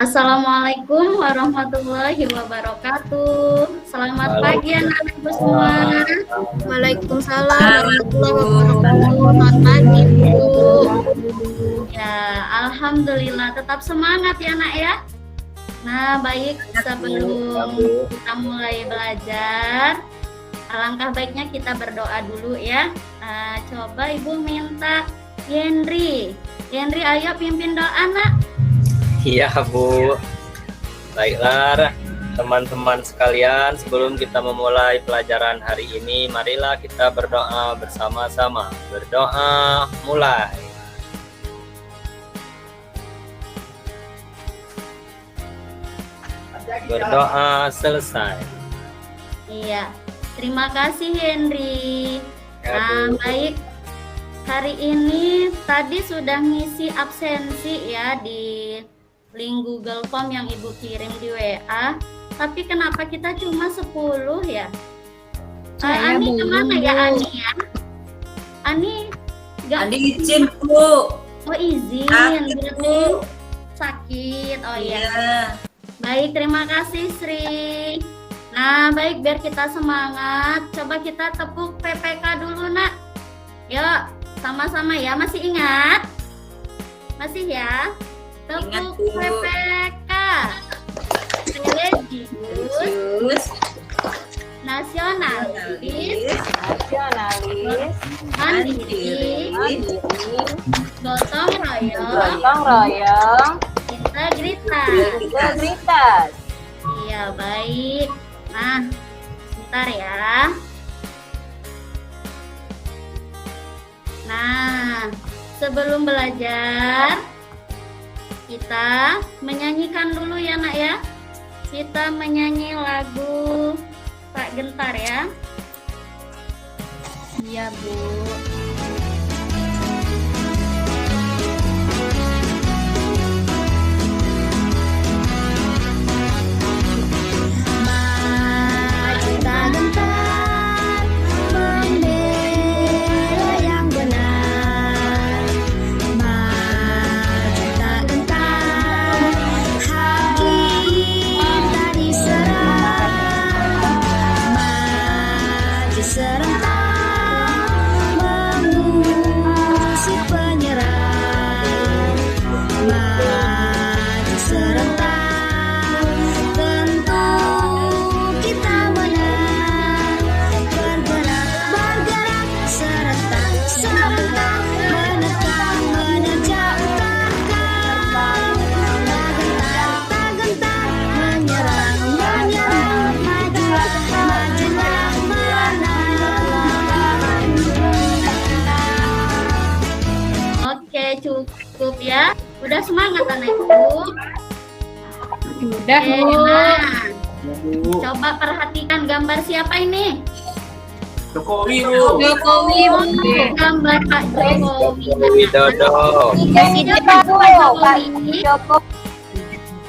Assalamualaikum warahmatullahi wabarakatuh. Selamat pagi anak-anak semua. Waalaikumsalam warahmatullahi wabarakatuh. Selamat pagi, Bu. Ya, alhamdulillah tetap semangat ya, Nak ya. Nah, baik, sebelum kita mulai belajar, alangkah baiknya kita berdoa dulu ya. Coba Ibu minta Yendri. Yendri, ayo pimpin doa, Nak. Iya, Bu. Baiklah teman-teman sekalian, sebelum kita memulai pelajaran hari ini, marilah kita berdoa bersama-sama. Berdoa mulai. Berdoa selesai. Iya, terima kasih Henry. Nah, baik. Hari ini tadi sudah ngisi absensi ya di link Google Form yang Ibu kirim di WA. Tapi kenapa kita cuma 10 ya? Ani kemana ya Ani ya? Ani nggak izin, Bu. Oh izin, Bu. Sakit. Oh iya. Baik, terima kasih Sri. Nah, baik, biar kita semangat, coba kita tepuk PPK dulu, Nak. Yuk, sama-sama ya. Masih ingat? Masih ya? Tepuk PPK. Religius, nasionalis, mandiri, gotong royong, integritas. Iya, baik. Nah, sebentar ya. Nah, sebelum belajar, kita menyanyikan dulu ya, Nak ya. Kita menyanyi lagu Pak Gentar ya. Iya, Bu. Cukup ya. Udah semangat anakku? Udah, Bu. Nah, coba perhatikan gambar siapa ini? Jokowi, Bu. Jokowi, Bu. Gambar Pak Jokowi. Widodo. Siapa Pak Jokowi?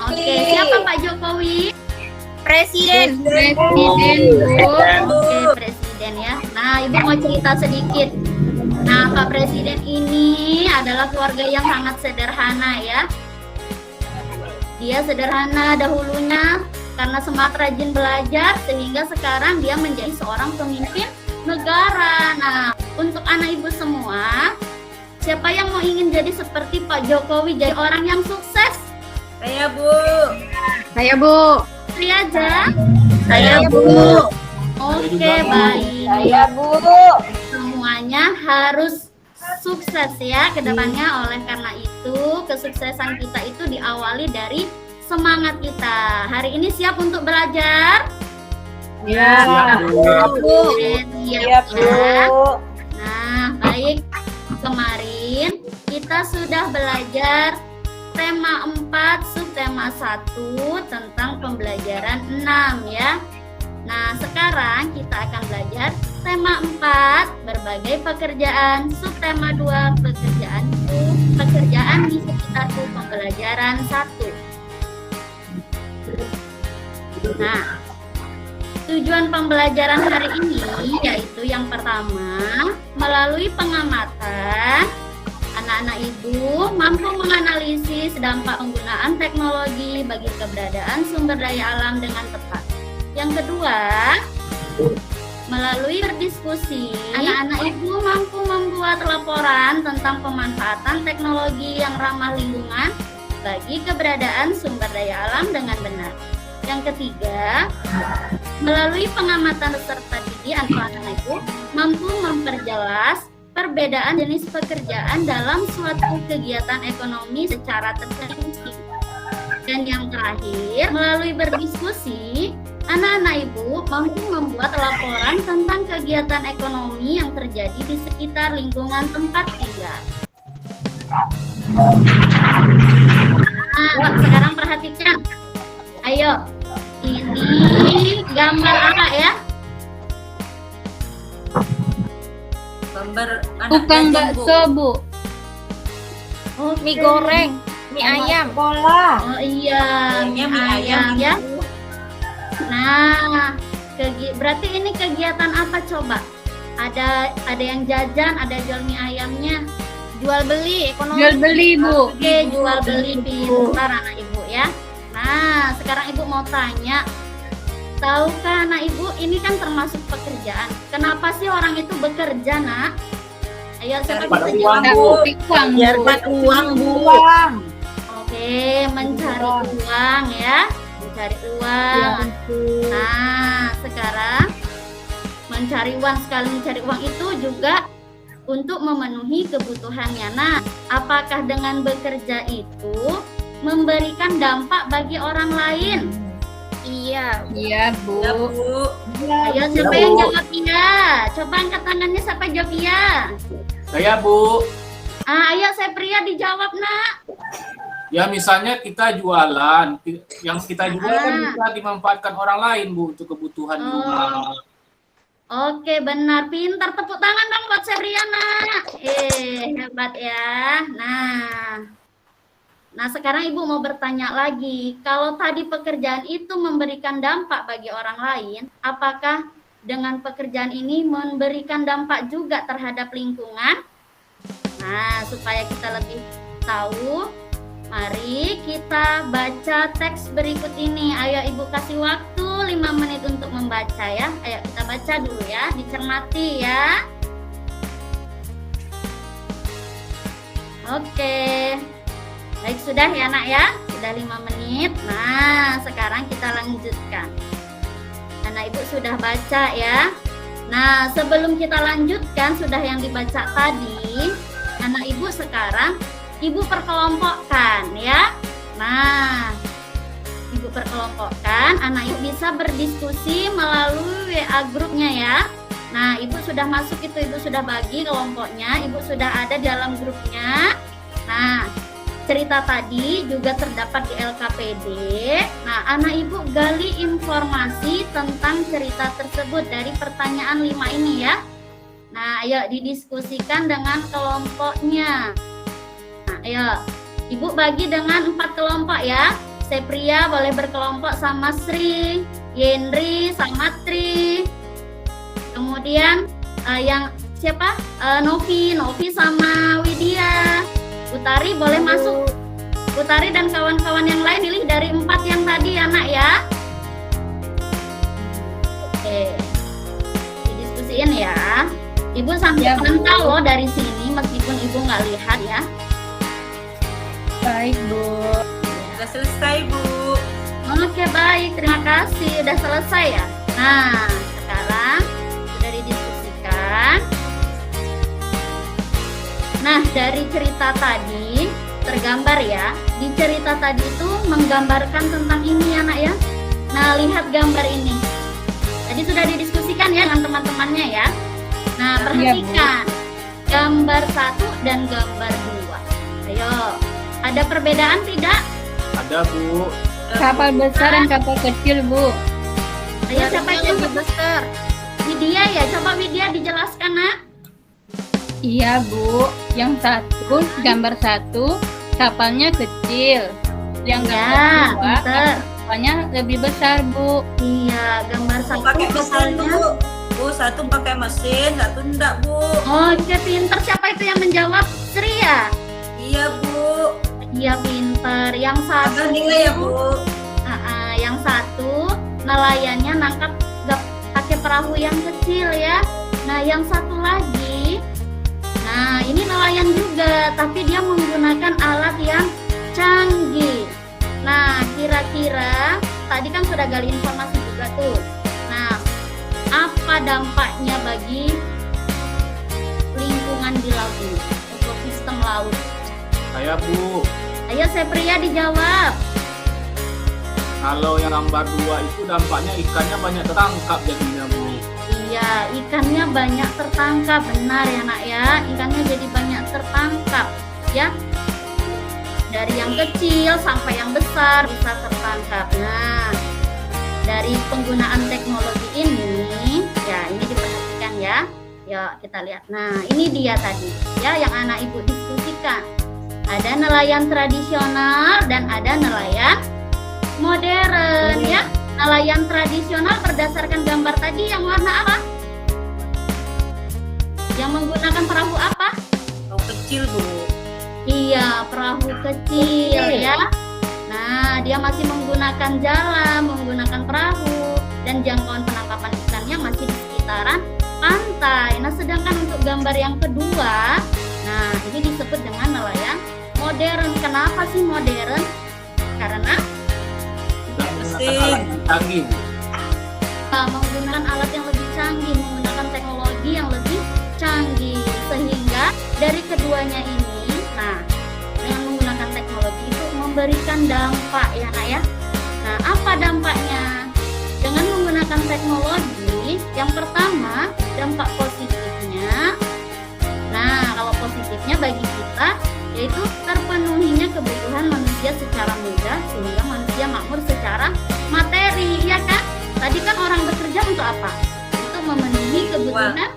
Oke, siapa Pak Jokowi? Presiden. Oke, presiden ya. Nah, Ibu mau cerita sedikit. Nah, Pak Presiden ini adalah keluarga yang sangat sederhana ya. Dia sederhana dahulunya karena semangat rajin belajar sehingga sekarang dia menjadi seorang pemimpin negara. Nah, untuk anak Ibu semua, siapa yang mau ingin jadi seperti Pak Jokowi, jadi orang yang sukses? Saya, Bu. Sri aja. Saya, Bu. Oke, baik. Saya, Bu. Semuanya harus sukses ya ke depannya. Oleh karena itu, kesuksesan kita itu diawali dari semangat kita. Hari ini siap untuk belajar? Ya, Bu. Siap ya. Nah, baik. Kemarin kita sudah belajar tema 4, subtema 1 tentang pembelajaran 6 ya. Nah, sekarang kita akan belajar tema 4, berbagai pekerjaan, subtema 2, pekerjaan di sekitar pembelajaran 1. Nah, tujuan pembelajaran hari ini yaitu yang pertama, melalui pengamatan Anak-anak ibu mampu menganalisis dampak penggunaan teknologi bagi keberadaan sumber daya alam dengan tepat. Yang kedua, melalui berdiskusi, anak-anak ibu mampu membuat laporan tentang pemanfaatan teknologi yang ramah lingkungan bagi keberadaan sumber daya alam dengan benar. Yang ketiga, melalui pengamatan peserta didik anak-anak ibu mampu memperjelas perbedaan jenis pekerjaan dalam suatu kegiatan ekonomi secara terperinci. Dan yang terakhir, melalui berdiskusi, anak-anak ibu mampu membuat laporan tentang kegiatan ekonomi yang terjadi di sekitar lingkungan tempat tinggal. Nah, sekarang perhatikan. Ayo, ini gambar apa ya? Gambar anak Tukang jajan, Bu. bakso, Bu. Oke. Mie goreng, mie ayam. Oh iya, Kayaknya mie ayam ya. Bu. Nah, berarti ini kegiatan apa coba? Ada yang jajan, ada jual mie ayamnya. Jual beli ekonomi. Jual beli, Bu. Oke, jual beli pintar anak ibu ya. Nah, sekarang ibu mau tanya, tahukah anak ibu ini kan termasuk pekerjaan? Kenapa sih orang itu bekerja, Nak? Ayo, siapa bisa Dapat jawab? uang, Bu. Dapat uang, Bu. Biar dapat uang, Bu. Oke, mencari uang ya, mencari uang. Nah, sekarang mencari uang, sekali mencari uang itu juga untuk memenuhi kebutuhannya. Nah, apakah dengan bekerja itu memberikan dampak bagi orang lain? Iya. Iya, Bu. Ya, Bu. Ayo, siapa yang jawab iya? Coba angkat tangannya, siapa jawab iya? Saya, Bu. Ayo, saya pria dijawab, Nak. Ya misalnya kita jualan, yang kita jual kan bisa dimanfaatkan orang lain, Bu, untuk kebutuhan juga. Oke, benar. Pintar. Tepuk tangan dong buat Sebriana. Hebat ya. Nah, sekarang Ibu mau bertanya lagi. Kalau tadi pekerjaan itu memberikan dampak bagi orang lain, apakah dengan pekerjaan ini memberikan dampak juga terhadap lingkungan? Nah, supaya kita lebih tahu, mari kita baca teks berikut ini. Ayo Ibu kasih waktu 5 menit untuk membaca ya. Ayo kita baca dulu ya, dicermati ya. Oke. Baik, sudah ya Nak ya? Sudah 5 menit. Nah, sekarang kita lanjutkan. Anak Ibu sudah baca ya. Nah, sebelum kita lanjutkan sudah yang dibaca tadi, anak Ibu sekarang Ibu perkelompokkan ya. Nah, Ibu perkelompokkan, anak Ibu bisa berdiskusi melalui WA grupnya ya. Nah, Ibu sudah masuk itu, Ibu sudah bagi kelompoknya, Ibu sudah ada dalam grupnya. Nah, cerita tadi juga terdapat di LKPD. Nah, anak Ibu gali informasi tentang cerita tersebut dari pertanyaan 5 ini ya. Nah, ayo didiskusikan dengan kelompoknya. Nah, ayo Ibu bagi dengan 4 kelompok ya. Sepria boleh berkelompok sama Sri, Yendri sama Tri. Kemudian yang siapa? Novi sama Widya. Utari boleh masuk. Utari dan kawan-kawan yang lain pilih dari 4 yang tadi ya Nak ya. Oke. Didiskusiin ya. Ibu sambil pantau loh dari sini meskipun Ibu nggak lihat ya. Baik, Bu. Sudah selesai, Bu. Oke, baik. Terima kasih. Udah selesai ya. Nah, sekarang sudah didiskusikan. Nah, dari cerita tadi tergambar ya. Di cerita tadi itu menggambarkan tentang ini ya Nak ya. Nah, lihat gambar ini. Tadi sudah didiskusikan ya dengan teman-temannya ya. Nah, perhatikan gambar 1 dan gambar 2. Ayo, ada perbedaan tidak? Ada, Bu. Kapal besar dan kapal kecil, Bu. Ayo, siapa yang lebih besar? Widya ya? Coba Widya dijelaskan Nak. Iya, Bu. Yang satu, gambar 1, kapalnya kecil. Yang gambar Ya, 2, pinter. kapalnya lebih besar, Bu. Iya, gambar 1 Pakai mesin, kapalnya. Bu. Bu, satu pakai mesin, satu enggak Bu. Oke, pinter. Siapa itu yang menjawab? Sri ya? Iya Bu. Iya, pinter. Yang satu, Abang nilai ya Bu. yang satu nelayannya nangkap gak pakai perahu yang kecil ya. Nah, yang satu lagi, nah ini nelayan juga, tapi dia menggunakan alat yang canggih. Nah, kira-kira tadi kan sudah gali informasi juga tuh. Nah, apa dampaknya bagi lingkungan di laut ini, ekosistem laut? Saya Bu, Ayo Sepria dijawab. kalau yang gambar 2 itu dampaknya ikannya banyak tertangkap jadinya Bu. Iya, ikannya banyak tertangkap, benar ya nak ya. Ikannya jadi banyak tertangkap, ya. Dari yang kecil sampai yang besar bisa tertangkap. Nah, dari penggunaan teknologi ini, ya ini diperhatikan ya. Yuk kita lihat. Nah, ini dia tadi, ya yang anak ibu diskusikan. Ada nelayan tradisional dan ada nelayan modern, ya. Nelayan tradisional berdasarkan gambar tadi yang warna apa? Yang menggunakan perahu apa? Perahu kecil Bu. Iya, perahu kecil ya. Nah, dia masih menggunakan jala, menggunakan perahu, dan jangkauan penangkapan ikannya masih di sekitaran pantai. Nah, sedangkan untuk gambar yang kedua, nah ini disebut dengan nelayan modern. Kenapa sih modern? Karena Sudah menggunakan alat yang canggih Bu. menggunakan alat yang lebih canggih, menggunakan teknologi yang lebih canggih, sehingga dari keduanya ini, nah dengan menggunakan teknologi itu memberikan dampak ya nak ya. Nah, apa dampaknya? Dengan menggunakan teknologi, yang pertama dampak positifnya, nah kalau positifnya bagi kita yaitu terpenuhinya kebutuhan manusia secara mudah, sehingga manusia makmur secara materi, ya kan? Tadi kan orang bekerja untuk apa? Untuk memenuhi kebutuhan,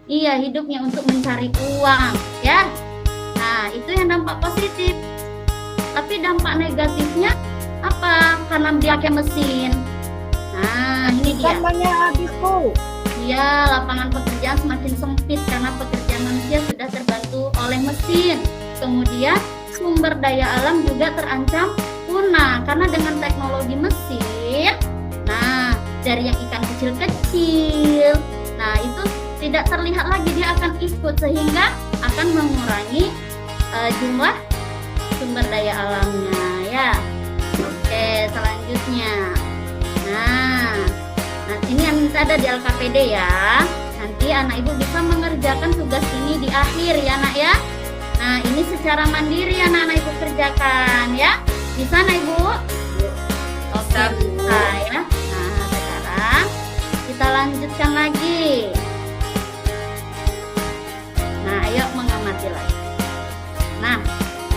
iya, hidupnya, untuk mencari uang, ya. Nah, itu yang dampak positif. Tapi dampak negatifnya apa? Karena dia pakai mesin. Nah, ini dia. banyak habis Bu. Iya, lapangan pekerjaan semakin sempit karena pekerjaan manusia sudah terbantu oleh mesin. Kemudian sumber daya alam juga terancam punah karena dengan teknologi mesin, nah dari yang ikan kecil-kecil, nah itu tidak terlihat lagi, dia akan ikut sehingga akan mengurangi jumlah sumber daya alamnya ya. Oke, selanjutnya, nah ini yang ada di LKPD ya. Nanti anak ibu bisa mengerjakan tugas ini di akhir ya nak ya. Nah, ini secara mandiri anak-anak ibu kerjakan ya. Bisa anak ibu? Oke, bisa ya. Nah, sekarang kita lanjutkan lagi. Nah, ayo mengamati lagi. Nah,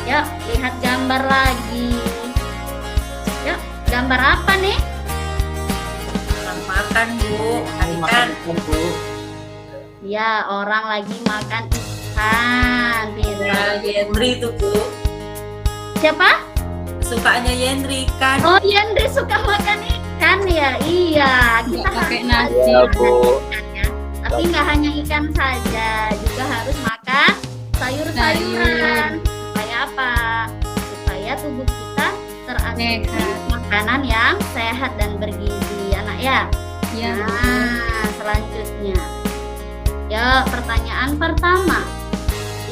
yuk lihat gambar lagi. Yuk, gambar apa nih? Orang makan Bu, ikan. Makan Bu. Ya, orang lagi makan ikan. Ya, Yendri tuh Bu. Siapa? Sukanya Yendri ikan. Oh, Yandri suka makan ikan ya. Iya, kita Nggak pakai harus nasi. Iya Bu. ikan ya. Tapi nggak hanya ikan saja, juga harus makan sayur-sayuran. Supaya apa? Supaya tubuh kita terasup Sehat. makanan yang sehat dan bergizi, anak ya. Ya, Bu. Nah, selanjutnya. Ya, pertanyaan pertama.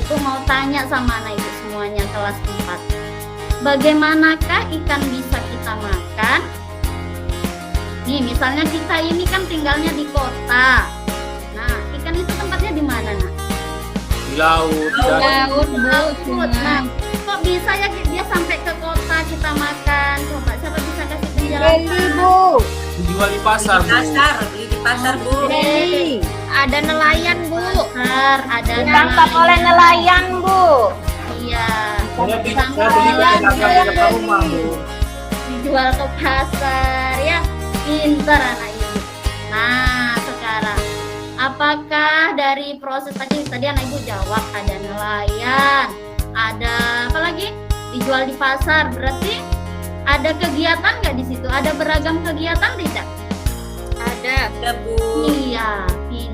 Ibu mau tanya sama anak ibu semuanya kelas 4. Bagaimanakah ikan bisa kita makan? Nih, misalnya kita ini kan tinggalnya di kota. Nah, ikan itu tempatnya di mana, Nak? Di laut, di darat. Laut, Bu, Nah, sungai. kok bisa ya dia sampai ke kota kita makan? Coba siapa bisa kasih penjelasan? dijual di pasar Bu. Beli di pasar Bu. Oke. Ada nelayan Bu. Pasar, ada Ditangkap oleh nelayan Bu. Iya. Saya beli ke dagang dekat rumah Bu. Dijual ke pasar ya. Pintar anak ibu. Nah, sekarang apakah dari proses tadi anak ibu jawab ada nelayan, ada apa lagi? Dijual di pasar, berarti ada kegiatan nggak di situ? Ada beragam kegiatan tidak? Ada Bu. Iya, pintar.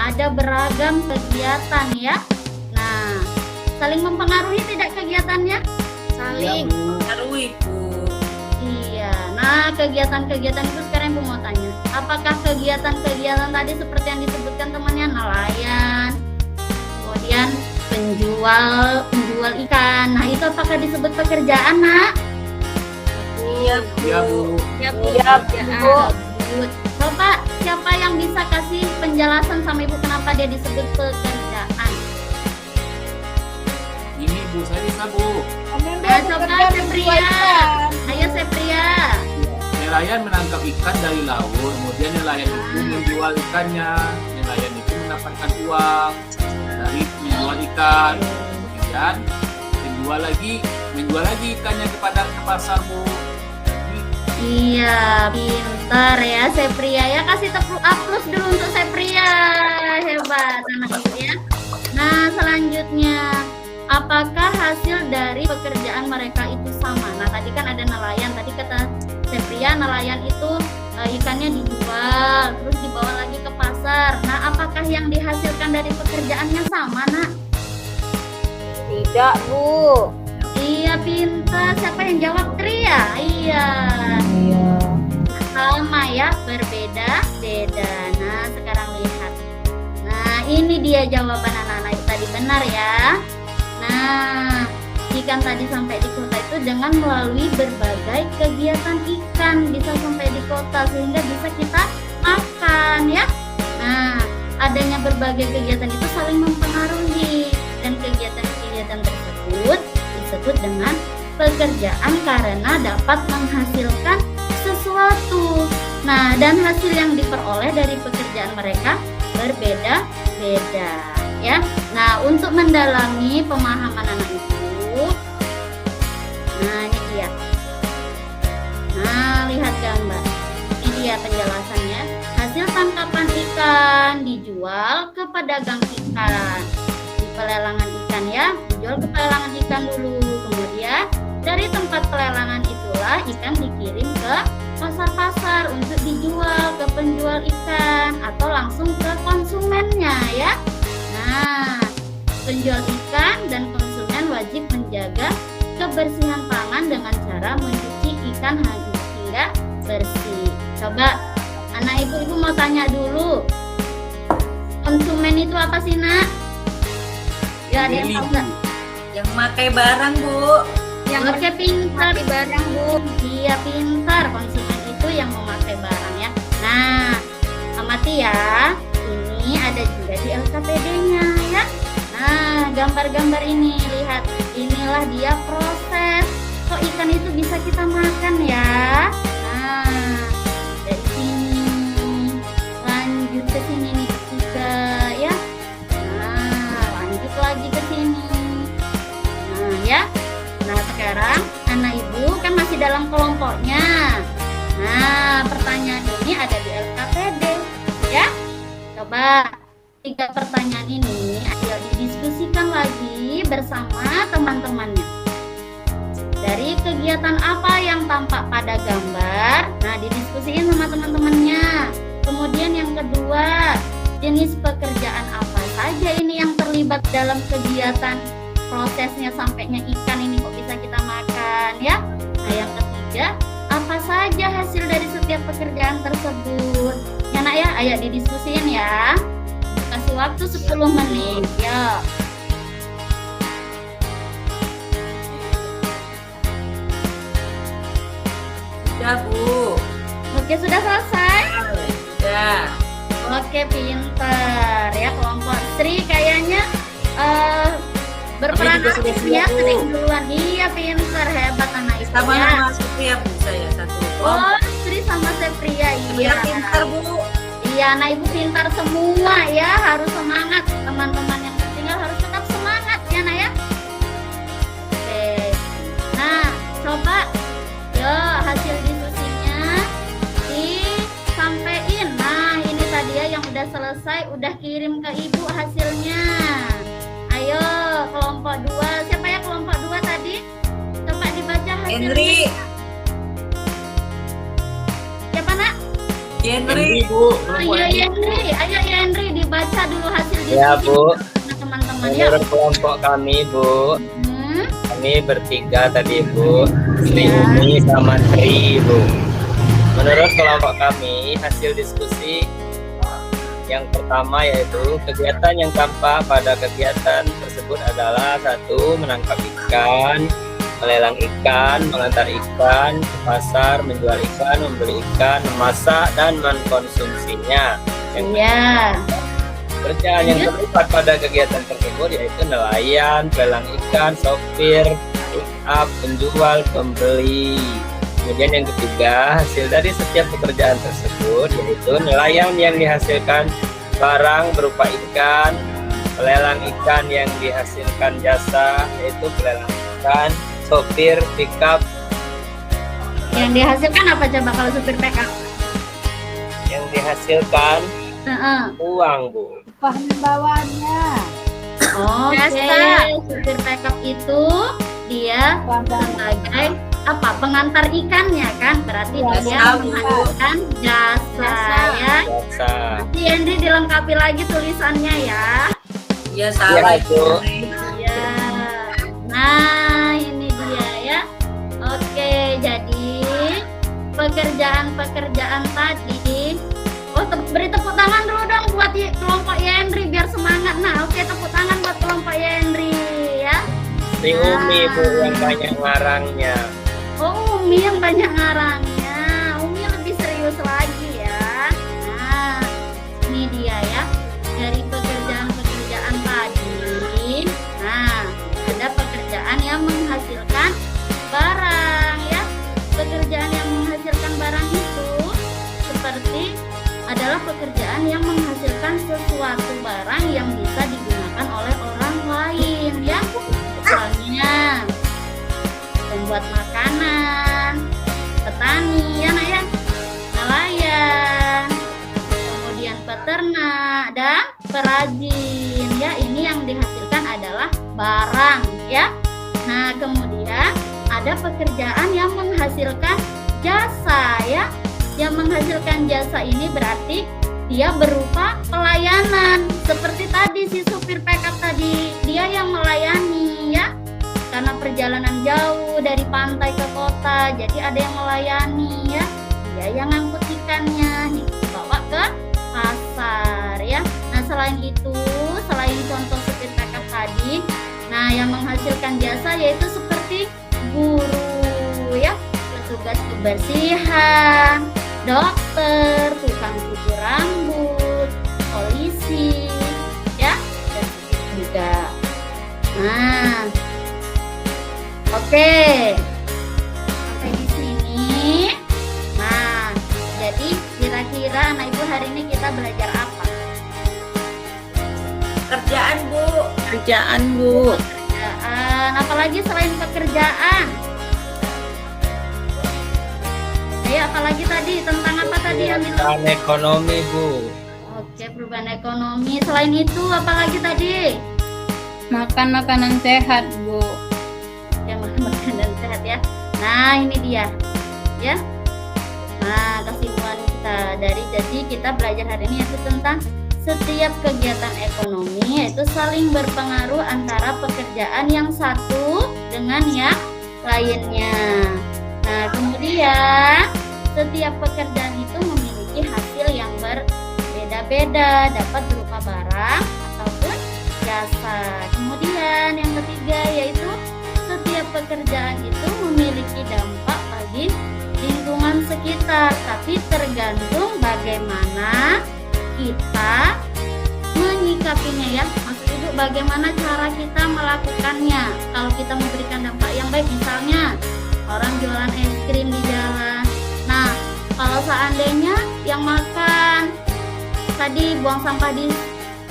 ada beragam kegiatan ya. Nah, saling mempengaruhi tidak kegiatannya? Iya, Saling. Bu. Harui, Bu. Iya. Nah, kegiatan-kegiatan itu sekarang Ibu mau tanya. Apakah kegiatan-kegiatan tadi seperti yang disebutkan temannya, nelayan, kemudian penjual ikan. Nah, itu apakah disebut pekerjaan, Nak? Iya, Bu. Iya, Bu. Iya, Bu. Iya, Bu. Coba siapa yang bisa kasih penjelasan sama Ibu kenapa dia disebut pekerjaan? Ini Bu, saya bisa Bu. Nah, coba Sepria. Ayo Sepria. Nelayan menangkap ikan dari laut, kemudian nelayan itu menjual ikannya. Nelayan itu mendapatkan uang dari menjual ikan. Kemudian menjual lagi ikannya ke pasar, Bu. Iya, pintar ya Sepria ya. Kasih tepuk aplaus dulu untuk Sepria. Hebat anak itu ya. Nah, selanjutnya, apakah hasil dari pekerjaan mereka itu sama? Nah, tadi kan ada nelayan. Tadi kata Sepria, nelayan itu ikannya dijual, terus dibawa lagi ke pasar. Nah, apakah yang dihasilkan dari pekerjaannya sama, Nak? Tidak, Bu. Iya, pintar. Siapa yang jawab? Tria. Iya. Sama ya, berbeda-beda. Nah, sekarang lihat. Nah, ini dia jawaban anak-anak itu tadi benar ya. Nah, ikan tadi sampai di kota itu dengan melalui berbagai kegiatan ikan bisa sampai di kota sehingga bisa kita makan ya. Nah, adanya berbagai kegiatan itu saling mempengaruhi dan kegiatan-kegiatan tersebut disebut dengan pekerjaan karena dapat menghasilkan sesuatu. Nah, dan hasil yang diperoleh dari pekerjaan mereka berbeda-beda ya. Nah, untuk mendalami pemahaman anak itu, nah ini dia. Nah, lihat gambar. Ini dia penjelasannya. Hasil tangkapan ikan dijual ke pedagang ikan di pelelangan ikan ya. Dijual ke pelelangan ikan dulu. Kemudian dari tempat pelelangan itulah ikan dikirim ke pasar-pasar untuk dijual ke penjual ikan atau langsung ke konsumennya ya. Nah, penjual ikan dan konsumen wajib menjaga kebersihan tangan dengan cara mencuci ikan hingga bersih. Coba anak ibu mau tanya dulu, konsumen itu apa sih, Nak? Ya, dia tahu nggak? Yang memakai barang, Bu. Yang pakai pintar barang, Bu. Iya, pintar. Konsumen itu yang memakai barang ya. Nah, amati ya. Ini ada juga di LKPD-nya ya. Nah, gambar-gambar ini lihat. Inilah dia proses kok ikan itu bisa kita makan ya. Nah, dari sini lanjut ke sini nih ketiga ya. Nah, lanjut lagi ke sini. Nah, ya. Nah, sekarang anak ibu kan masih dalam kelompoknya. Nah, pertanyaan ini ada di LKPD ya. Coba 3 pertanyaan ini ayo didiskusikan lagi bersama teman-temannya. Dari kegiatan apa yang tampak pada gambar? Nah, didiskusiin sama teman-temannya. Kemudian yang kedua, jenis pekerjaan apa saja ini yang terlibat dalam kegiatan prosesnya sampainya ikan ini kok bisa kita makan ya. Nah, yang ketiga, apa saja hasil dari setiap pekerjaan tersebut? Ya, Nak ya, ayo didiskusiin ya. Kasih waktu 10 menit ya. Sudah, Bu. Oke, sudah selesai? Sudah. Oke, pinter ya kelompok Sri kayaknya berperan Kami juga aktif sudah ya, siap, Bu. sering duluan. Iya, pinter, hebat anak itu Sama ya. nama Supriya, Bu, saya satu. Oh, Sri sama Sepria, iya. Pintar, Bu. Iya, anak ibu pintar semua ya, harus semangat. Teman-teman yang tertinggal harus tetap semangat ya, Nak ya. Oke. Nah, coba yo hasil diskusinya disampaikan. Nah, ini tadi ya yang udah selesai, udah kirim ke ibu hasilnya. Ayo, kelompok 2. Siapa ya kelompok 2 tadi? Coba dibaca hasilnya. Henry. Siapa, Nak? Henry. Bu. Oh iya, Henry. Ayo Henry dibaca baca dulu hasil diskusi Ya, Bu. sama teman-teman ya. Menurut kelompok kami, Bu, Hmm, kami bertiga tadi, Bu, Sri Iya. Umi sama Tri, Bu. Menurut kelompok kami, hasil diskusi yang pertama yaitu kegiatan yang tampak pada kegiatan tersebut adalah 1. Menangkap ikan, melelang ikan, mengantar ikan ke pasar, menjual ikan, membeli ikan, memasak, dan mengkonsumsinya. Yang ya. Pekerjaan yang terlibat pada kegiatan tersebut yaitu nelayan, pelelang ikan, sopir, pick up, penjual, pembeli. Kemudian yang ketiga, hasil dari setiap pekerjaan tersebut yaitu nelayan yang dihasilkan barang berupa ikan, pelelang ikan yang dihasilkan jasa yaitu pelelang ikan, sopir, pick up Yang dihasilkan apa coba kalau supir PK? yang dihasilkan Heeh. uang, Bu. Oke, Jasa. supir pickup itu dia sebagai apa? Pengantar ikannya kan? Berarti dia Jasa, Bu. menghasilkan jasa ya. Jasa. Nanti Henry dilengkapi lagi tulisannya ya. Iya, salah Iya, Bu. Ya. Nah, ini dia ya. Oke, jadi pekerjaan-pekerjaan tadi. Oh, beri tepuk tangan dulu dong buat kelompok Henry biar semangat. Nah, oke, tepuk tangan buat kelompok Henry ya. Sri Umi, Bu, yang banyak ngarangnya. Oh, Umi yang banyak ngarangnya. Umi lebih serius lagi ya. Nah, ini dia ya. Dari pekerjaan-pekerjaan tadi. Nah, ada pekerjaan yang menghasilkan barang ya. Pekerjaan yang menghasilkan barang itu seperti adalah pekerjaan yang menghasilkan sesuatu barang yang bisa digunakan oleh orang lain ya. Misalnya pembuat makanan, petani ya nak ya, nelayan, kemudian peternak dan perajin ya. Ini yang dihasilkan adalah barang ya. Nah, kemudian ada pekerjaan yang menghasilkan jasa ya. Yang menghasilkan jasa ini berarti dia berupa pelayanan. Seperti tadi si supir pickup tadi, dia yang melayani ya. Karena perjalanan jauh dari pantai ke kota, jadi ada yang melayani ya. Dia yang ngangkut ikannya, dibawa ke pasar ya. Nah, selain itu, selain contoh supir pickup tadi, nah yang menghasilkan jasa yaitu seperti guru ya, petugas kebersihan, dokter, tukang cukur rambut, polisi, ya, dan juga. Nah, oke, sampai di sini. Nah, jadi kira-kira anak ibu hari ini kita belajar apa? Kerjaan, Bu. Kerjaan, Bu. Pekerjaan, apalagi selain pekerjaan? Ayo, apalagi tadi tentang apa tadi yang itu? Perubahan ekonomi, Bu. Oke, perubahan ekonomi. Selain itu, apalagi tadi? Makan makanan sehat, Bu. Yang makan makanan sehat ya. Nah, ini dia, ya. Nah, kesimpulan kita jadi kita belajar hari ini yaitu tentang setiap kegiatan ekonomi yaitu saling berpengaruh antara pekerjaan yang satu dengan yang lainnya. Nah, kemudian setiap pekerjaan itu memiliki hasil yang berbeda-beda, dapat berupa barang ataupun jasa. Kemudian yang ketiga yaitu setiap pekerjaan itu memiliki dampak bagi lingkungan sekitar, tapi tergantung bagaimana kita menyikapinya ya. Maksud Ibu bagaimana cara kita melakukannya. Kalau kita memberikan dampak yang baik, misalnya orang jualan es krim di jalan. Nah, kalau seandainya yang makan tadi buang sampah di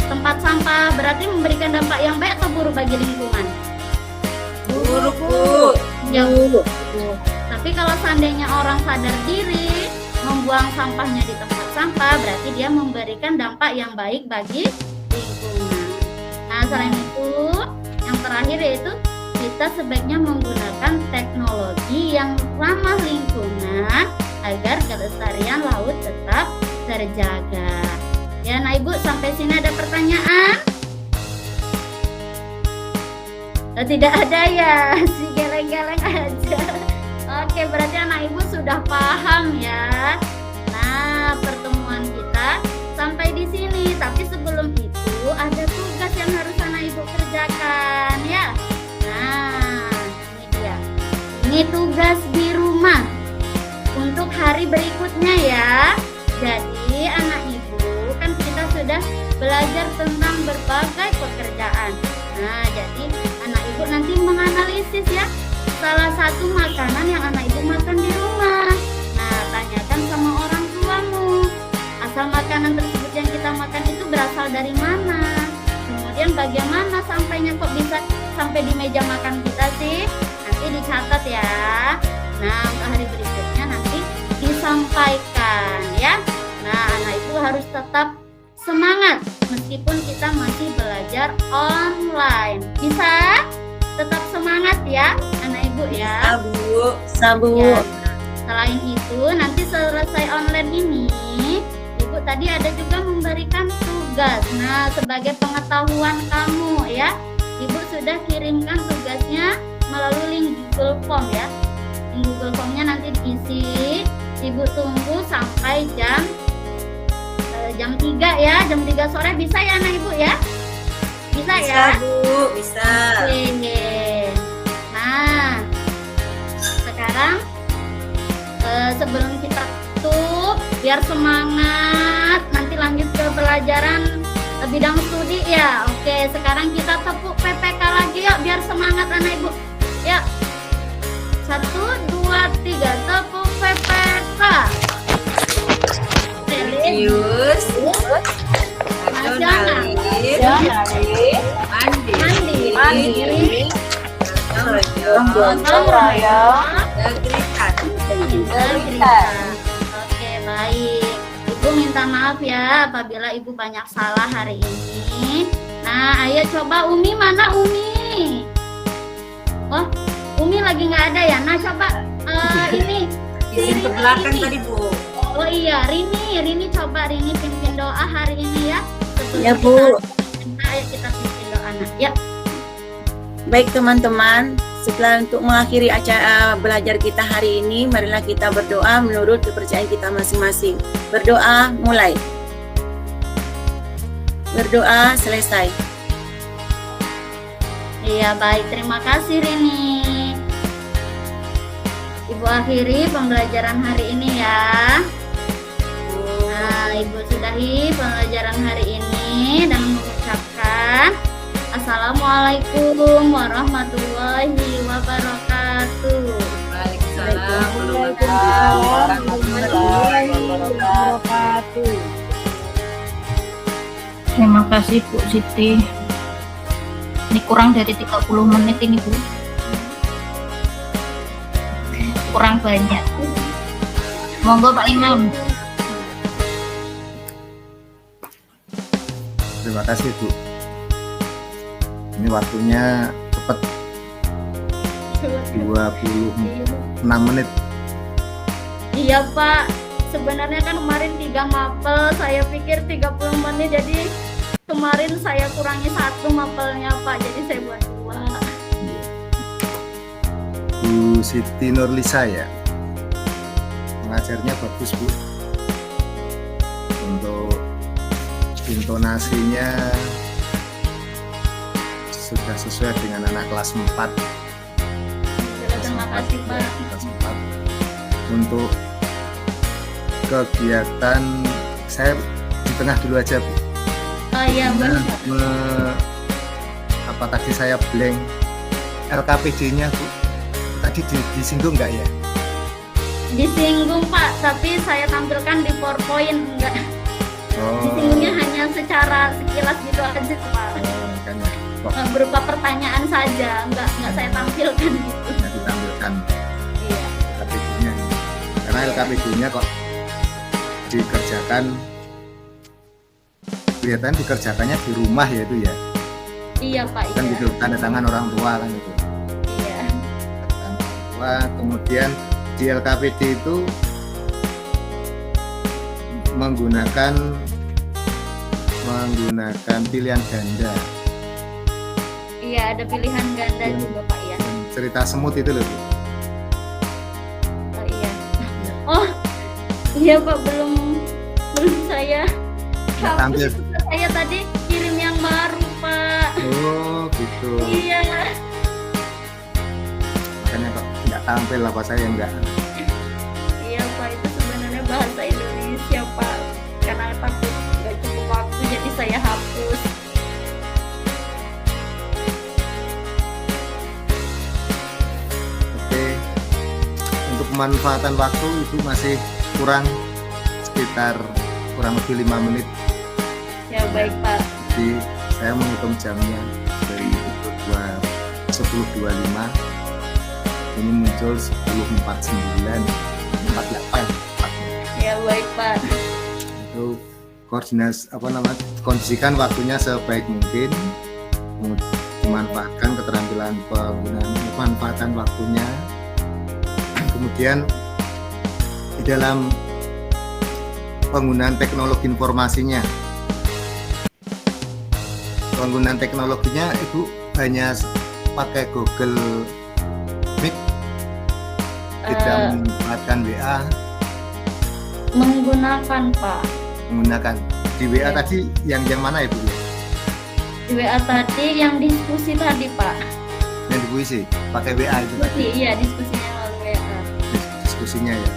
tempat sampah, berarti memberikan dampak yang baik atau buruk bagi lingkungan? Buruk, Bu. Ya, buruk. Tapi kalau seandainya orang sadar diri membuang sampahnya di tempat sampah, berarti dia memberikan dampak yang baik bagi lingkungan. Nah, selain itu, yang terakhir yaitu kita sebaiknya menggunakan teknologi yang ramah lingkungan agar kelestarian laut tetap terjaga. Ya, nah Ibu sampai sini ada pertanyaan? Tidak ada ya, si geleng-geleng aja. Oke, berarti anak Ibu sudah paham ya. Nah, pertemuan kita sampai di sini. Tapi sebelum itu ada tugas yang harus anak Ibu kerjakan ya. Nah, ini dia. Ini tugas di rumah untuk hari berikutnya ya. Jadi anak Ibu kan kita sudah belajar tentang berbagai pekerjaan. Nah, jadi anak Ibu nanti menganalisis ya salah satu makanan yang anak Ibu makan di rumah. Nah, tanyakan sama orang tuamu, asal makanan tersebut yang kita makan itu berasal dari mana? Kemudian bagaimana sampainya kok bisa sampai di meja makan kita sih? Nanti dicatat ya. Nah, untuk hari berikutnya nanti disampaikan ya. Nah, anak Ibu harus tetap semangat meskipun kita masih belajar online. Bisa? Tetap semangat ya anak Ibu ya. Bu. Sabu. Ya. Selain itu nanti selesai online ini Ibu tadi ada juga memberikan tugas. Nah, sebagai pengetahuan kamu ya, Ibu sudah kirimkan tugasnya melalui link Google Form ya. Link Google Formnya nanti diisi. Ibu tunggu sampai jam 3 ya, jam 3 sore bisa ya anak Ibu ya? Bisa ya? Bu, bisa. Oke. Nah, sekarang sebelum kita tutup, biar semangat, nanti lanjut ke pelajaran bidang studi ya. Oke, sekarang kita tepuk PPK lagi yuk, biar semangat anak Ibu. Ya, 1, 2, 3, tepuk PPK. Serius. Nasionalis. Mandiri. Gotong royong. Integritas. Oke, baik. Ibu minta maaf ya apabila Ibu banyak salah hari ini. Nah, ayo coba Umi, mana Umi? Oh, Umi lagi nggak ada ya. Nah, coba ini. Izin ke belakang tadi, Bu. Oh iya, Rini coba Rini pimpin doa hari ini ya. Sebelum Ya, Bu. Ayo kita pimpin doa. Nah, ya. Baik teman-teman, setelah untuk mengakhiri acara belajar kita hari ini, marilah kita berdoa menurut kepercayaan kita masing-masing. Berdoa mulai. Berdoa selesai. Iya, baik. Terima kasih Rini. Ibu akhiri pembelajaran hari ini ya. Nah, Ibu sudahi pembelajaran hari ini dan mengucapkan Assalamualaikum warahmatullahi wabarakatuh. Waalaikumsalam warahmatullahi wabarakatuh. Terima kasih Bu Siti. Ini kurang dari 30 menit ini Bu. Kurang banyak. Monggo Pak Imam. Terima kasih Bu. Ini waktunya cepat, 26 menit. Iya Pak, sebenarnya kan kemarin 3 mapel, saya pikir 30 menit, jadi kemarin saya kurangi 1 mapelnya Pak, jadi saya buat 2. Bu Siti Nurlisa ya, mengajarnya bagus Bu. Untuk intonasinya sudah sesuai dengan anak kelas 4. Terima kasih Pak. Kelas 4. Untuk kegiatan saya di tengah dulu aja Bu. Oh iya benar. Apa tadi saya blank LKPD-nya Bu? Tadi disinggung nggak ya? Disinggung Pak, tapi saya tampilkan di PowerPoint enggak. Disinggungnya hanya secara sekilas gitu aja Pak. Makanya kok Berupa pertanyaan saja, enggak saya tampilkan gitu. nggak ditampilkan Iya. LKPD-nya? Karena LKPD-nya kok dikerjakan, kelihatan dikerjakannya di rumah ya itu ya. Iya Pak. Kan Iya. gitu, tanda tangan orang tua kan itu. Iya. Tanda tangan orang tua. Kemudian di LKPD itu menggunakan menggunakan pilihan ganda. Iya, ada pilihan ganda juga Pak ya. Cerita semut itu loh, Bu. Oh iya. Oh iya Pak, belum saya Nggak tampil. hapus. Saya tadi kirim yang baru Pak. Oh gitu. Iya. Makanya kok nggak tampil apa saya nggak. Iya Pak, itu sebenarnya bahasa Indonesia Pak. Karena takut nggak cukup waktu jadi saya hapus. Oke. Untuk pemanfaatan waktu itu masih kurang sekitar kurang lebih 5 menit. Ya baik Pak. Jadi saya menghitung jamnya dari pukul 10.25 ini muncul 10.49 48. Ya baik Pak. Itu koordinasi kondisikan waktunya sebaik mungkin, memanfaatkan keterampilan penggunaan, pemanfaatan waktunya. Kemudian di dalam penggunaan teknologi informasinya, penggunaan teknologinya Ibu hanya pakai Google Meet, tidak menggunakan WA, Menggunakan Pak. menggunakan di WA Ya. tadi yang mana Ibu ya? Di WA tadi yang diskusi tadi Pak. Yang di puisi pakai WA itu tadi Diskusi, iya diskusinya melalui WA. diskusinya ya.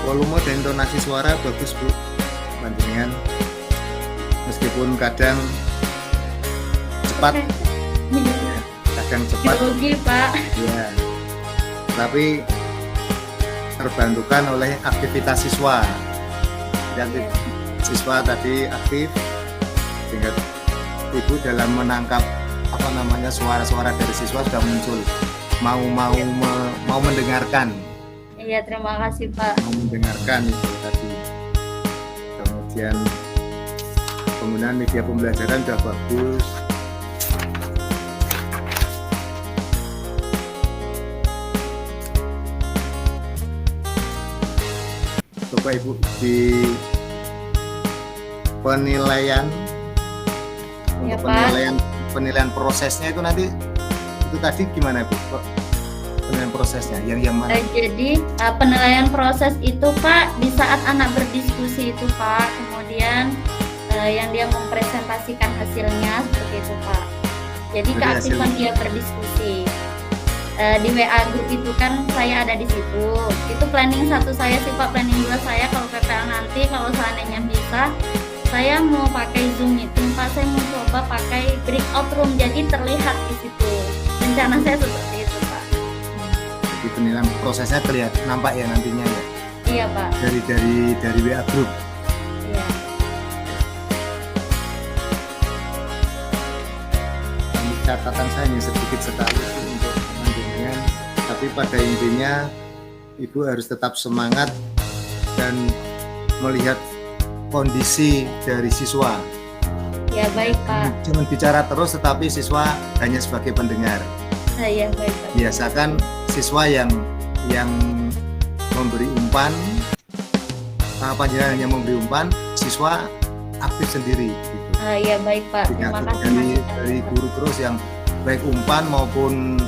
Volume dan intonasi suara bagus Bu, panjenengan. Meskipun kadang cepat, kadang cepat, Grogi Pak. ya. Tapi terbantukan oleh aktivitas siswa. Jadi siswa tadi aktif, sehingga Ibu dalam menangkap suara-suara dari siswa sudah muncul. Mau mendengarkan. Iya terima kasih Pak. Mau mendengarkan itu tadi. Kemudian penggunaan media pembelajaran sudah bagus. Coba Ibu di penilaian Ya, untuk Pak. penilaian prosesnya itu nanti itu tadi gimana Bu? Penilaian prosesnya yang mana? Jadi penilaian proses itu Pak di saat anak berdiskusi itu Pak, kemudian yang dia mempresentasikan hasilnya seperti itu Pak. Jadi Jadi keaktifan dia berdiskusi. Di WA grup itu kan saya ada di situ. Itu planning 1 saya sih Pak, planning 2 saya kalau PPL nanti kalau seandainya bisa saya mau pakai Zoom meeting Pak, saya mau coba pakai breakout room jadi terlihat di situ. Rencana saya seperti itu Pak. Jadi penilaian prosesnya terlihat nampak ya nantinya ya Iya Pak. dari WA group. Iya. Catatan saya hanya sedikit sekali sih untuk panjenengan, tapi pada intinya Ibu harus tetap semangat dan melihat kondisi dari siswa. Ya baik Pak. Jangan bicara terus tetapi siswa hanya sebagai pendengar. Ya baik Pak. Biasakan siswa yang memberi umpan, panjenengan hanya memberi umpan, siswa aktif sendiri gitu. Ya baik Pak. Terima Tidak kasih masukannya, dari Pak. guru terus yang baik umpan maupun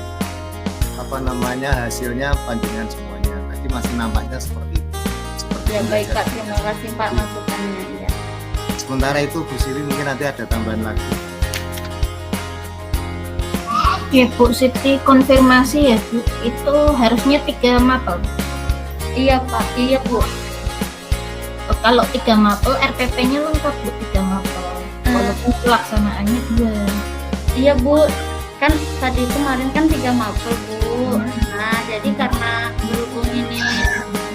hasilnya panjenengan semuanya. Tadi masih nampaknya seperti itu. Ya baik belajar. Pak. Terima kasih Pak masukannya. Ya. Sementara itu Bu Sili mungkin nanti ada tambahan lagi. Oke Bu Siti, konfirmasi ya Bu, itu harusnya 3 mapel. Iya Pak. Iya Bu. Kalau 3 mapel, RPP-nya lengkap Bu, 3 mapel. Walaupun pelaksanaannya 2. Iya Bu. Kan tadi kemarin kan 3 mapel Bu. Nah jadi karena berhubung ini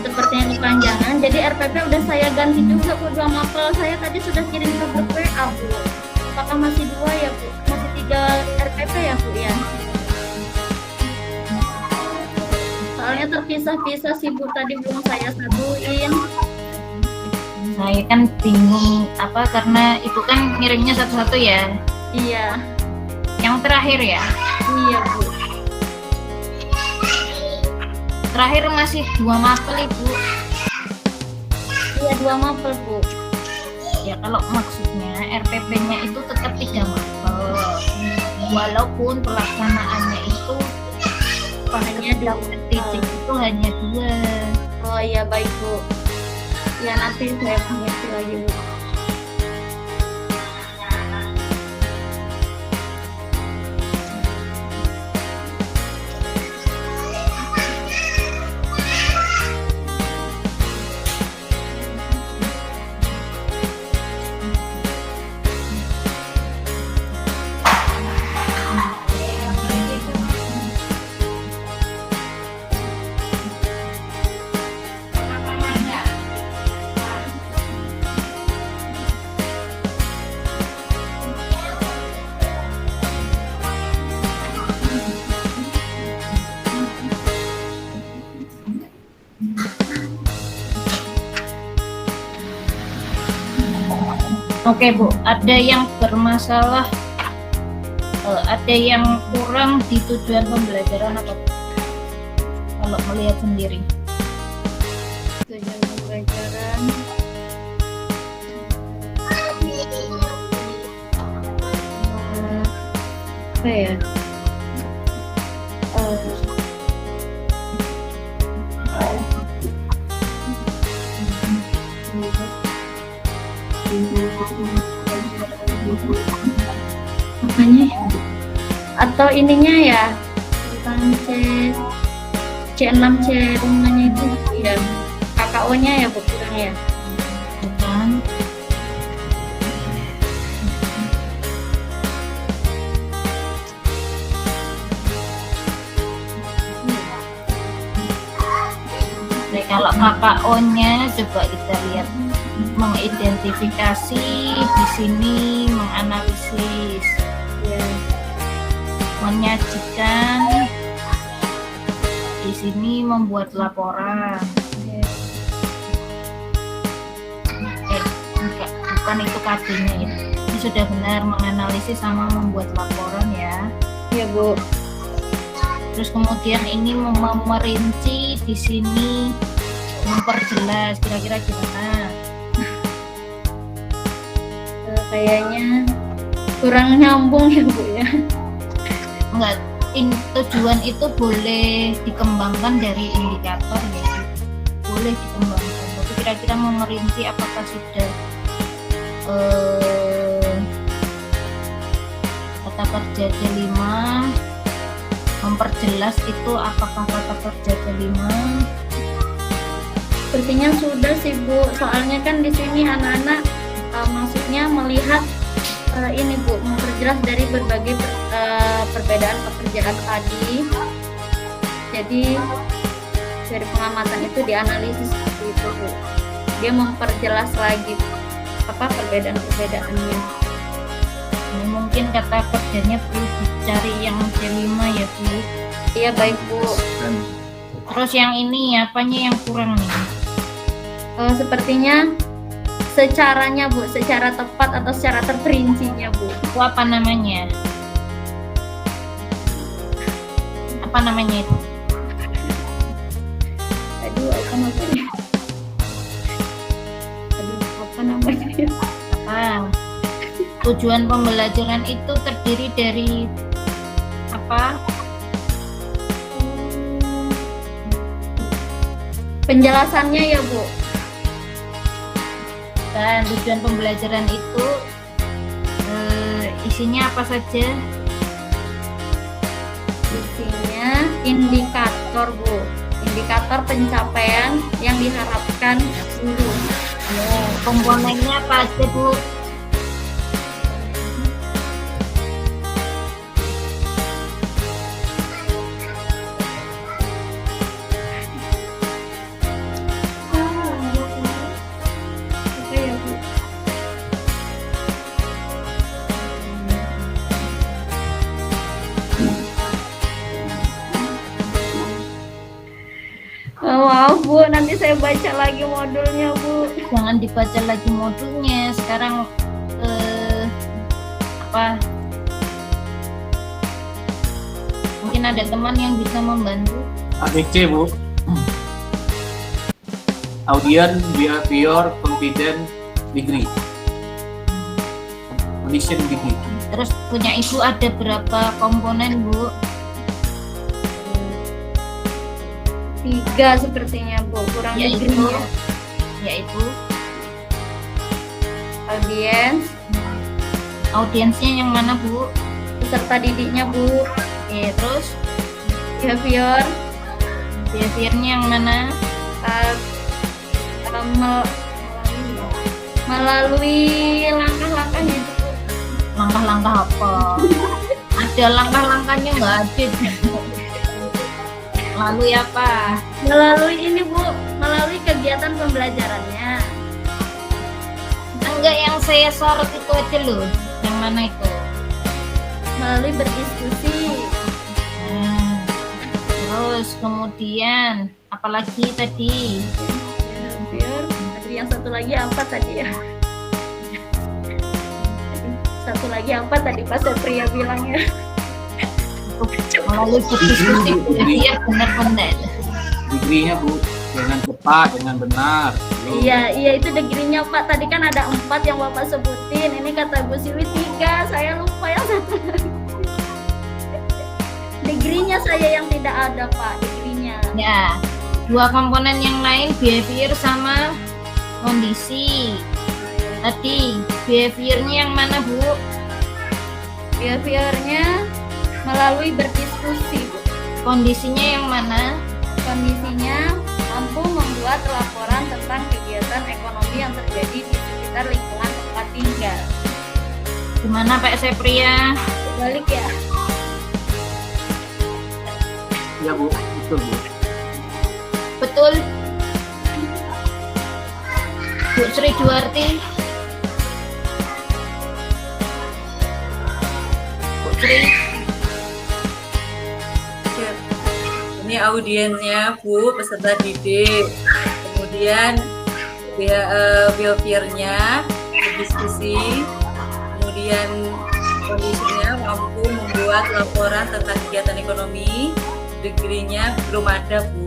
sepertinya kepanjangan, jadi RPP udah saya ganti juga Bu 2 mapel. Saya tadi sudah kirim ke grup WA Bu. Apakah masih 2 ya Bu? Masih 3 RPP ya Bu ya? Soalnya terpisah-pisah sih Bu, tadi belum saya satuin. Saya kan bingung karena itu kan ngirimnya satu-satu ya. Iya, Yang terakhir ya. iya Bu. Terakhir masih 2 mapel Ibu. Iya 2 mapel Bu. Ya kalau maksudnya RPP-nya itu tetap 3 mapel. Walaupun pelaksanaannya itu Hanya 2 titik itu hanya 2. Oh iya baik Bu. Ya nanti saya mengisi lagi Bu. Oke Bu, ada yang bermasalah, ada yang kurang di tujuan pembelajaran apa Bu? Kalau melihat sendiri. Tujuan pembelajaran. Apa ya? Apanya? Atau ininya ya? Tentang C6 C5-nya itu ya. KKO-nya ya Bu kurang ya. Bukan. Nah, kalau KKO-nya coba kita lihat, mengidentifikasi di sini, menganalisis, Ya. menyajikan di sini, membuat laporan. Enggak, bukan itu KD-nya itu. Ini sudah benar, menganalisis sama membuat laporan ya. Ya Bu. Terus kemudian ini merinci di sini, memperjelas kira-kira gimana. Kayaknya kurang nyambung ya Bu ya. Enggak, tujuan itu boleh dikembangkan dari indikator ya, boleh dikembangkan. Tapi kira-kira merinci apakah sudah kata kerja C5, memperjelas itu apakah kata kerja C5. Sepertinya sudah sih Bu. Soalnya kan di sini anak-anak maksudnya melihat ini Bu, memperjelas dari berbagai perbedaan pekerjaan tadi. Jadi dari pengamatan itu dianalisis seperti itu Bu. Dia memperjelas lagi apa perbedaan-perbedaannya. Ini mungkin kata kerjanya perlu dicari yang C5 ya Bu. Iya baik Bu. Dan Terus yang ini apanya yang kurang nih? Sepertinya secaranya Bu, secara tepat atau secara terperincinya Bu. Itu apa namanya? Apa namanya itu? Aduh apa namanya? Apa namanya? Apa? Tujuan pembelajaran itu terdiri dari apa? Penjelasannya ya Bu. Dan tujuan pembelajaran itu isinya apa saja? Isinya indikator Bu. Indikator pencapaian yang diharapkan guru. Ya, komponennya apa aja Bu? Apa ya Bu? Oh, wow Bu, nanti saya baca lagi modulnya Bu. Jangan dibaca lagi modulnya. Sekarang apa? Mungkin ada teman yang bisa membantu. ABC Bu. audience, behavior, confidence, degree. Condition degree. Terus punya Ibu ada berapa komponen, Bu? 3 sepertinya Bu, kurang Yaitu degree-nya. yaitu audiensnya yang mana, Bu? Peserta didiknya Bu, Oke, terus behaviornya yang mana? melalui langkah-langkahnya itu Bu. Langkah-langkah apa? Ada langkah-langkahnya nggak ada? Lalu apa? Melalui ini Bu, melalui kegiatan pembelajarannya. Enggak, yang saya sorot itu aja loh. Yang mana itu? Melalui berdiskusi. Nah, terus kemudian apalagi tadi? Behavior. Tadi yang satu lagi apa tadi ya? Satu lagi apa tadi Pak Sepria bilangnya? Melalui berdiskusi, ya benar-benar. Degree-nya Bu, dengan cepat, dengan benar. Iya itu degree-nya Pak. Tadi kan ada 4 yang Bapak sebutin. Ini kata Bu Siwi 3. Saya lupa yang satu lagi. Degree-nya saya yang tidak ada Pak. Degree-nya. Ya, 2 komponen yang lain behavior sama kondisi. Tadi behaviornya yang mana, Bu? Behaviornya melalui berdiskusi Bu. Kondisinya yang mana? Kondisinya mampu membuat laporan tentang kegiatan ekonomi yang terjadi di sekitar lingkungan tempat tinggal. Gimana Pak Sepria? Balik ya. Ya Bu, betul Bu. Betul. Bu Sri Juwarti. Bu Sri. Ini audiensnya Bu, peserta didik. Kemudian behaviornya, berdiskusi. Kemudian kondisinya mampu membuat laporan tentang kegiatan ekonomi. Degree-nya belum ada Bu.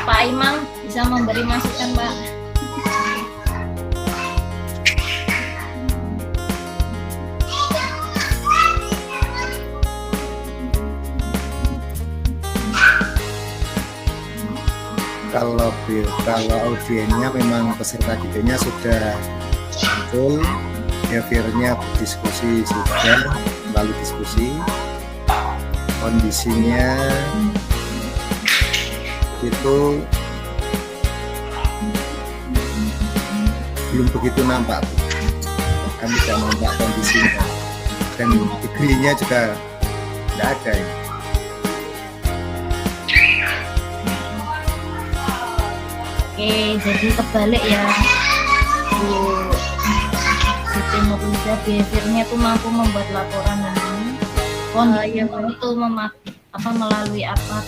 Pak Imam bisa memberi masukan, Pak. Kalau audiennya memang peserta didiknya sudah betul, behaviornya berdiskusi sudah melalui diskusi, kondisinya itu belum begitu nampak, kami tidak nampak kondisinya, dan degree-nya juga tidak ada ini. Oke, jadi kebalik ya, Bu Siti Nurliza. Behaviornya tuh mampu membuat laporan ini. Kondisinya itu melalui apa?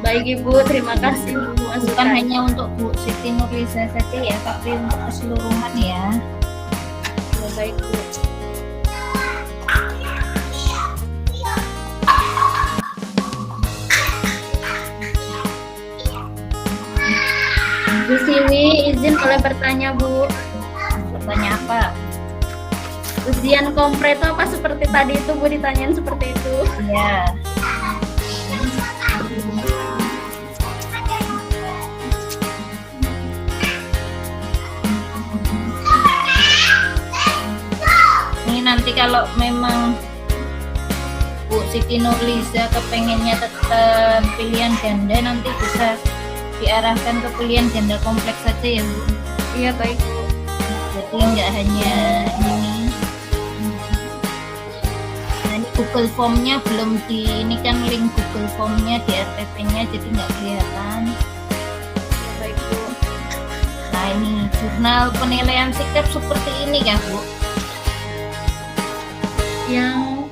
Baik Ibu, terima kasih Bu Bukan masukan. hanya untuk Bu Siti Nurliza saja ya, tapi untuk keseluruhan ya. Ya, baik Bu. Bu Siwi, izin boleh bertanya Bu. Bertanya apa? Ujian kompre itu apa seperti tadi itu Bu ditanyain seperti itu? Ya. Ini nanti kalau memang Bu Siti Nurliza kepengennya tetap pilihan ganda, nanti bisa diarahkan ke pilihan ganda kompleks saja ya Bu. Iya baik Bu. Jadi nggak hanya ini. Nah, ini Google Form-nya belum ini kan link Google Form-nya di RTP-nya jadi nggak kelihatan. Ya, baik Bu. Nah ini jurnal penilaian sikap seperti ini ya Bu.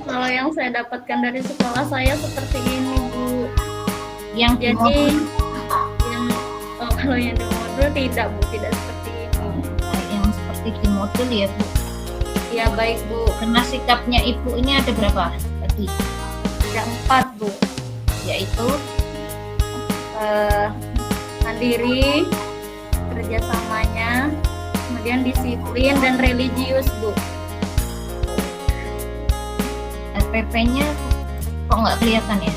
Kalau yang saya dapatkan dari sekolah saya seperti ini Bu. Yang di Jadi kalau yang di modul tidak Bu, tidak seperti ini. Nah, yang seperti di modul ya Bu. Ya baik Bu. Karena sikapnya Ibu ini ada berapa tadi? Ada 4 Bu. Ya yaitu mandiri, kerjasamanya, kemudian disiplin dan religius, Bu. RPP-nya kok nggak kelihatan ya?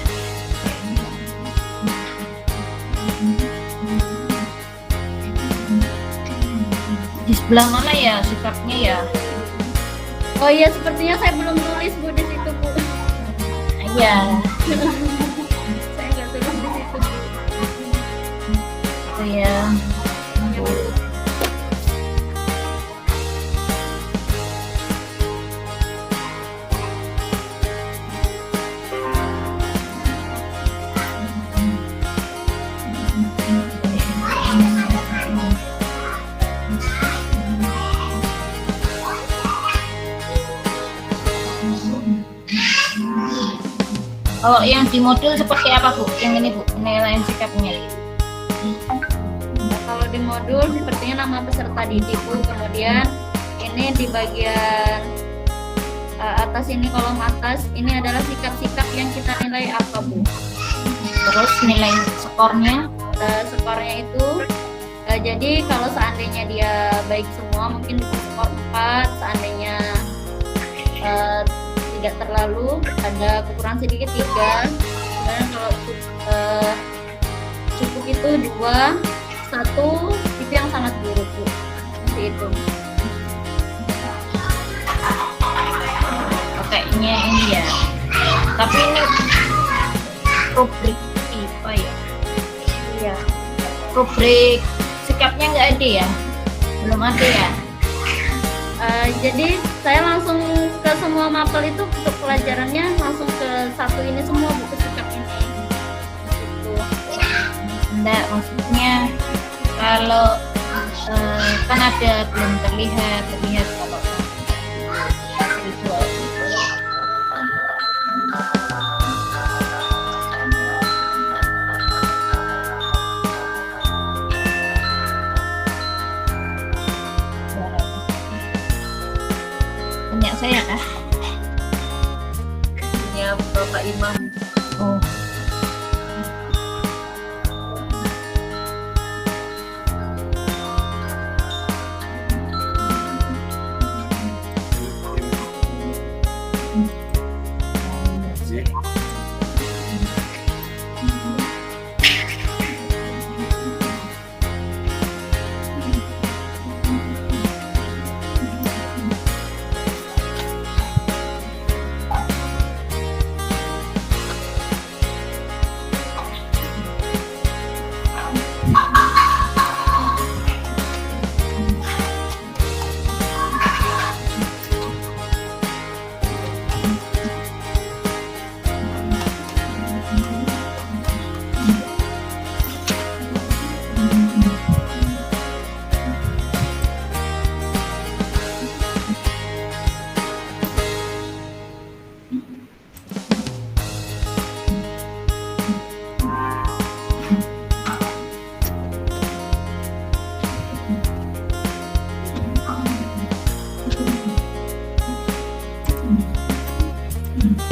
Di sebelah mana ya sikapnya ya? Oh iya, sepertinya saya belum tulis, Bu, di situ, Bu. Iya, Saya nggak tulis di situ, Bu. itu ya. Kalau yang di modul seperti apa, Bu? Yang ini, Bu, penilaian sikapnya. Nah, kalau di modul sepertinya nama peserta didik, Bu. Kemudian ini di bagian atas ini, kolom atas ini adalah sikap-sikap yang kita nilai apa, Bu. Terus nilai skornya. Skornya itu jadi kalau seandainya dia baik semua mungkin bisa skor 4, seandainya tidak terlalu ada kekurangan sedikit 3, kemudian kalau cukup itu 2, 1 itu yang sangat buruk, Bu. Seperti itu. Kayaknya ini ya, tapi ini rubrik IPA ya. Iya. Rubrik sikapnya nggak ada ya, belum ada ya. Jadi saya langsung ke semua mapel itu untuk pelajarannya langsung ke satu ini semua, buku sikap ini. Gitu. Enggak, maksudnya kalau kan ada belum terlihat kalau visual. Punya saya kah? Punya Bapak Imam. Oh.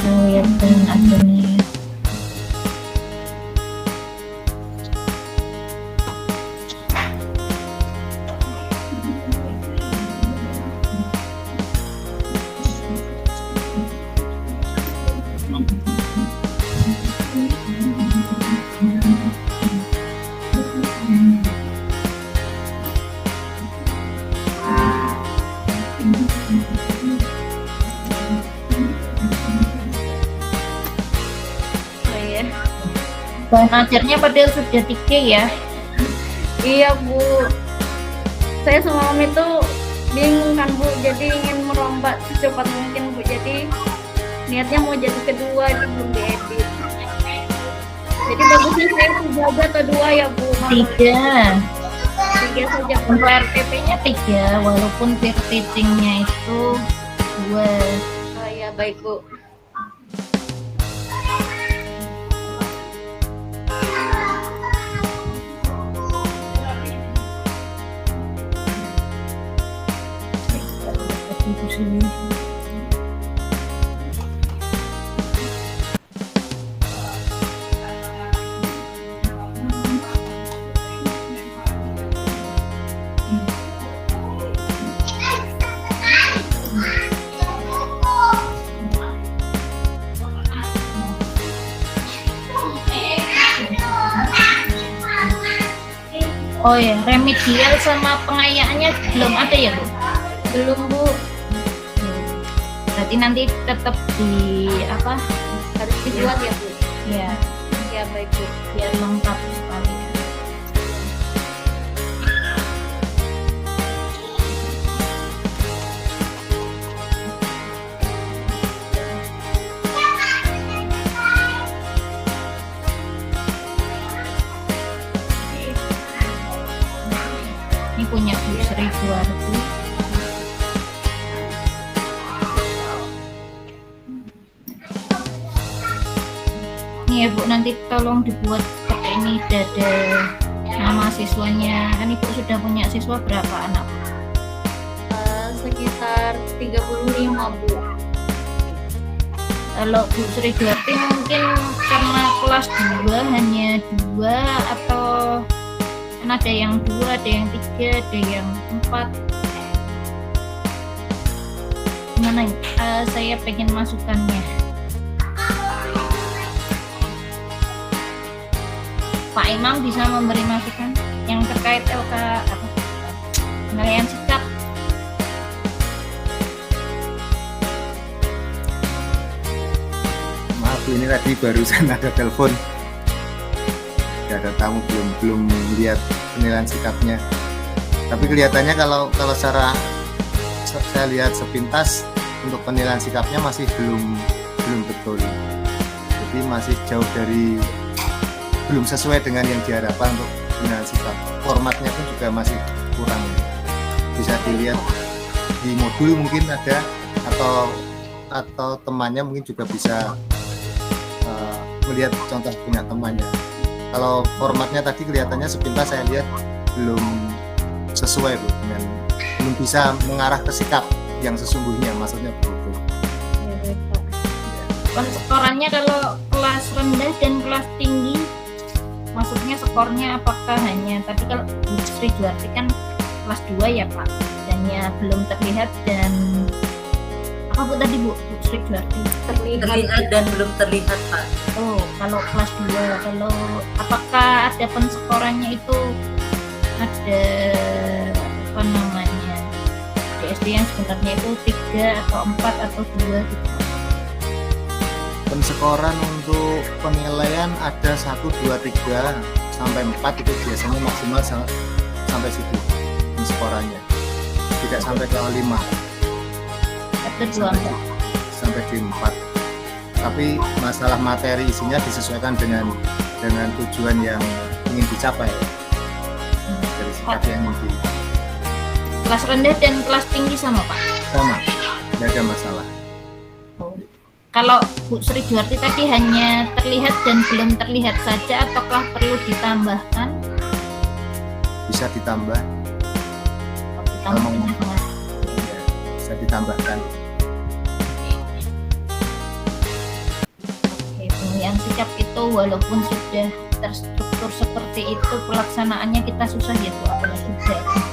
Kelihatan adanya. Oh iya. Bahan ajarnya padahal sudah 3 ya. Iya, Bu. Saya semalam itu bingung kan, Bu. Jadi ingin merombak secepat mungkin, Bu. Jadi niatnya mau jadi kedua, itu belum diedit. Jadi bagusnya saya 3 aja atau 2 ya, Bu? 3. 3 saja, Bu. Untuk RPP-nya 3, walaupun peer teaching-nya itu 2. Oh iya, baik, Bu. Itu sini. Oh ya, remedial sama pengayaannya belum ada ya, Bu? Belum, Bu. Berarti nanti tetap di apa? Harus dibuat ya, Bu. Ya, Ya, baik, Bu. biar lengkap sekali. Ini punya Bu Sri Juwarti. Nih ya Bu, nanti tolong dibuat seperti ini, dada nama siswanya. Kan Ibu sudah punya siswa berapa anak? Sekitar 35, Bu. Kalau Bu Sri Juwarti mungkin karena kelas 2 hanya 2, atau kan ada yang 2, ada yang 3, ada yang 4. Gimana? Saya pengen masukannya. Pak Imam bisa memberi masukan yang terkait LK apa? Penilaian sikap. Maaf Bu, ini tadi barusan ada telepon. Tidak ada tamu, belum lihat penilaian sikapnya. Tapi kelihatannya kalau secara saya lihat sepintas untuk penilaian sikapnya masih belum betul. Jadi masih jauh dari, belum sesuai dengan yang diharapkan untuk penilaian sikap. Formatnya pun juga masih kurang. Bisa dilihat di modul mungkin ada, atau temannya mungkin juga bisa melihat contoh punya temannya. Kalau formatnya tadi kelihatannya sepintas saya lihat belum sesuai Bu, dengan belum bisa mengarah ke sikap yang sesungguhnya, maksudnya begitu. Ya, baik, Pak. Skorannya kalau kelas rendah dan kelas tinggi, maksudnya skornya apakah hanya, tapi kalau Bu Sri Juwarti kan kelas 2 ya Pak, dan ya belum terlihat, dan apa Bu tadi Bu Sri Juwarti? Terlihat dan belum terlihat, Pak. Oh, kalau kelas 2, kalau apakah ada penskorannya itu ada apa namanya, DSD yang sebenarnya itu 3 atau 4 atau 2 gitu? Penskoran untuk penilaian ada 1, 2, 3 sampai 4 itu biasanya maksimal sampai situ penskorannya, tidak sampai ke 5, Ada 2 sampai di 4. Tapi masalah materi isinya disesuaikan dengan tujuan yang ingin dicapai, dari sikap yang ingin kelas rendah dan kelas tinggi sama Pak? sama, tidak ada masalah. Kalau Bu Sri Juwarti tadi hanya terlihat dan belum terlihat saja, ataukah perlu ditambahkan? Bisa ditambah, Ditambahkan. bisa ditambahkan. Oke, penilaian sikap itu walaupun sudah terstruktur seperti itu, pelaksanaannya kita susah ya Bu, apalagi daring.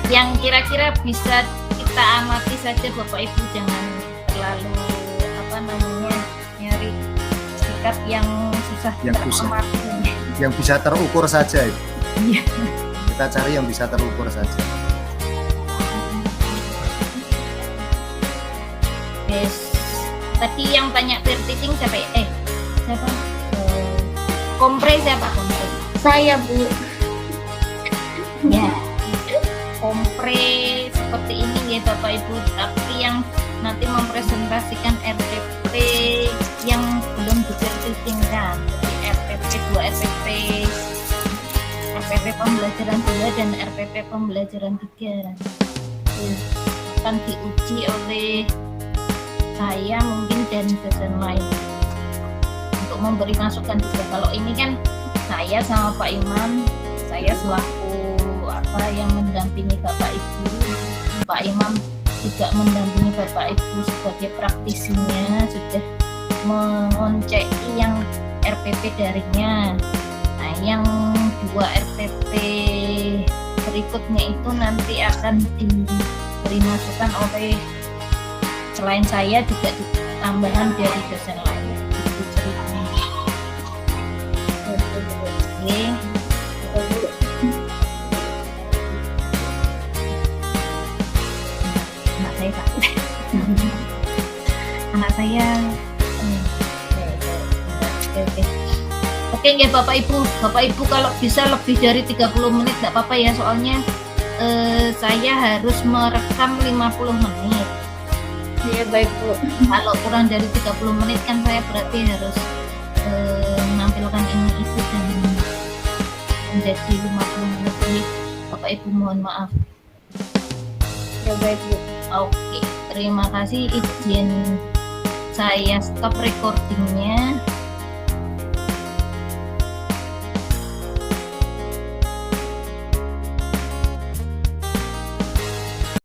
Yang kira-kira bisa kita amati saja Bapak Ibu, jangan terlalu apa namanya nyari sikap yang susah Yang susah. teramati. Yang bisa terukur saja itu. Iya. Kita cari yang bisa terukur saja. Yes. Tadi yang tanya vertiting siapa ya? Siapa? Kompre siapa? Kompre. Saya, Bu. Ya. Kompre seperti ini ya Bapak Ibu, tapi yang nanti mempresentasikan RPP yang belum divertitingkan, jadi RPP 2, RPP pembelajaran 2 dan RPP pembelajaran 3 akan diuji oleh saya mungkin dan dosen lain untuk memberi masukan juga. Kalau ini kan saya sama Pak Imam, saya selaku apa yang mendampingi Bapak Ibu, Pak Imam juga mendampingi Bapak Ibu sebagai praktisinya, sudah mengonceki yang RPP daringnya. Nah, yang 2 RPP berikutnya itu nanti akan diberi masukan oleh selain saya juga tambahan dari dosen lain. Itu ceritanya. Oke. Oke nggih Bapak Ibu kalau bisa lebih dari 30 menit enggak apa-apa ya, soalnya saya harus merekam 50 menit. Iya baik Bu. Kalau kurang dari 30 menit kan saya berarti harus menampilkan ini itu dan menjadi 50 menit. Jadi Bapak Ibu mohon maaf. Ya baik Bu. Oke, terima kasih, izin saya stop recordingnya.